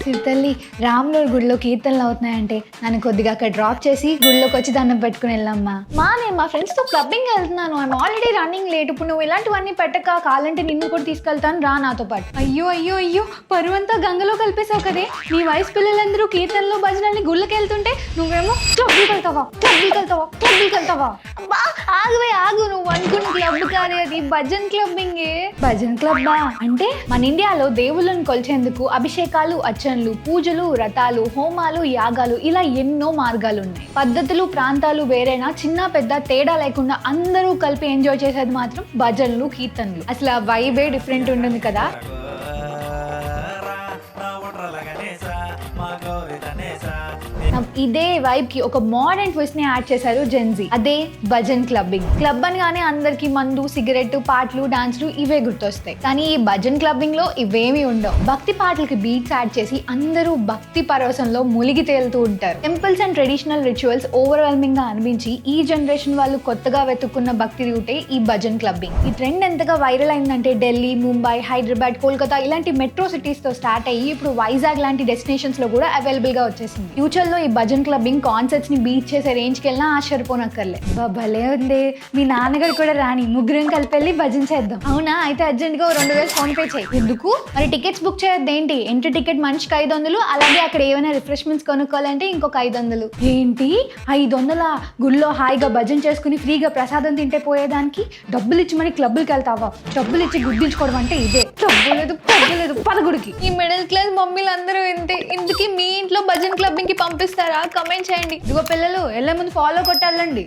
సిరితల్లి రాములు గుడిలో కీర్తనలు అవుతున్నాయంటే నన్ను కొద్దిగా అక్కడ డ్రాప్ చేసి గుడిలోకి వచ్చి దండం పెట్టుకుని వెళ్ళమ్మా. నేను మా ఫ్రెండ్స్తో క్లబ్బింగ్ వెళ్తున్నాను, ఐఎమ్ ఆల్రెడీ రన్నింగ్ లేట్. ఇప్పుడు నువ్వు ఇలాంటివన్నీ పెట్టక కావాలంటే నిన్ను కూడా తీసుకెళ్తాను, రా నాతో పాటు. అయ్యో అయ్యో అయ్యో, పరువంతా గంగలో కలిపేసావు కదే. నీ వయసు పిల్లలందరూ కీర్తనలు భజనల్ని గుళ్ళకి వెళ్తుంటే నువ్వేమో క్లబ్కి వెళ్తావా క్లబ్కి వెళ్తావా క్లబ్కి వెళ్తావా? ఆగువే ఆగు, నువ్వు అనుకున్న క్లబ్ కాదు అది, భజన్ క్లబ్బింగే. భజన్ క్లబ్బా అంటే మన ఇండియాలో దేవుళ్ళను కొలిచేందుకు అభిషేకాలు, అర్చనలు, పూజలు, వ్రతాలు, హోమాలు, యాగాలు ఇలా ఎన్నో మార్గాలు ఉన్నాయి. పద్ధతులు, ప్రాంతాలు వేరైనా చిన్న పెద్ద తేడా లేకుండా అందరూ కలిపి ఎంజాయ్ చేసేది మాత్రం భజనలు, కీర్తనలు. అసలు ఆ వైబే డిఫరెంట్ ఉంటుంది కదా. ఇదే వైబ్ కి ఒక మోడర్న్ ట్విస్ట్ ని యాడ్ చేశారు జెన్జీ, అదే భజన్ క్లబ్బింగ్. క్లబ్ అనగానే అందరికి మందు, సిగరెట్, పాటలు, డాన్స్లు ఇవే గుర్తొస్తాయి. కానీ ఈ భజన్ క్లబ్బింగ్ లో ఇవేమీ ఉండవు. భక్తి పాటలకి బీట్స్ యాడ్ చేసి అందరూ భక్తి పరవశంలో మునిగి తేలుతూ ఉంటారు. Temples and traditional rituals overwhelming గా అనిపించి ఈ జనరేషన్ వాళ్ళు కొత్తగా వెతుక్కున్న భక్తి రూటే ఈ భజన్ క్లబ్బింగ్. ఈ ట్రెండ్ ఎంతగా వైరల్ అయిందంటే ఢిల్లీ, ముంబై, హైదరాబాద్, కోల్కతా ఇలాంటి మెట్రో సిటీస్ తో స్టార్ట్ అయ్యి ఇప్పుడు వైజాగ్ లాంటి డెస్టినేషన్స్ లో కూడా అవైలబుల్ గా వచ్చేసింది. ఫ్యూచర్ లో ఈ భజన్ క్లబ్బింగ్ కాన్సర్ట్స్ ని బీచ్ చేసే రేంజ్ కి వెళ్ళినా ఆశ్చర్యపోనక్కర్లే. భలే ఉంది, మీ నాన్నగారు కూడా రాని, ముగ్గురం కలిపి వెళ్ళి భజన చేద్దాం. అవునా, అయితే అర్జెంట్ గా 2000 ఫోన్ పే చేయి. ఎందుకు మరి? టికెట్స్ బుక్ చేయొద్దేంటి? ఎంట్రీ టికెట్ మనిషికి 500, అలాగే అక్కడ ఏమైనా రిఫ్రెష్మెంట్స్ కొనుక్కోవాలంటే ఇంకొక 500. ఏంటి 500? గుళ్ళో హాయిగా భజన చేసుకుని ఫ్రీగా ప్రసాదం తింటే పోయేదానికి డబ్బులు ఇచ్చి మరి క్లబ్బులకి వెళ్తావా? డబ్బులు ఇచ్చి గుద్దించుకోవడం అంటే ఇదే. డబ్బు లేదు పదగుడికి. ఈ మిడిల్ క్లాస్ మమ్మీలు అందరూ ఇంతే. ఇందుకే మీ ఇంట్లో భజన్ క్లబ్బింగ్ కి పంపిస్తారా? కమెంట్ చేయండి. ఇదిగో పిల్లలు, వెళ్ళే ముందు ఫాలో కొట్టాలండి.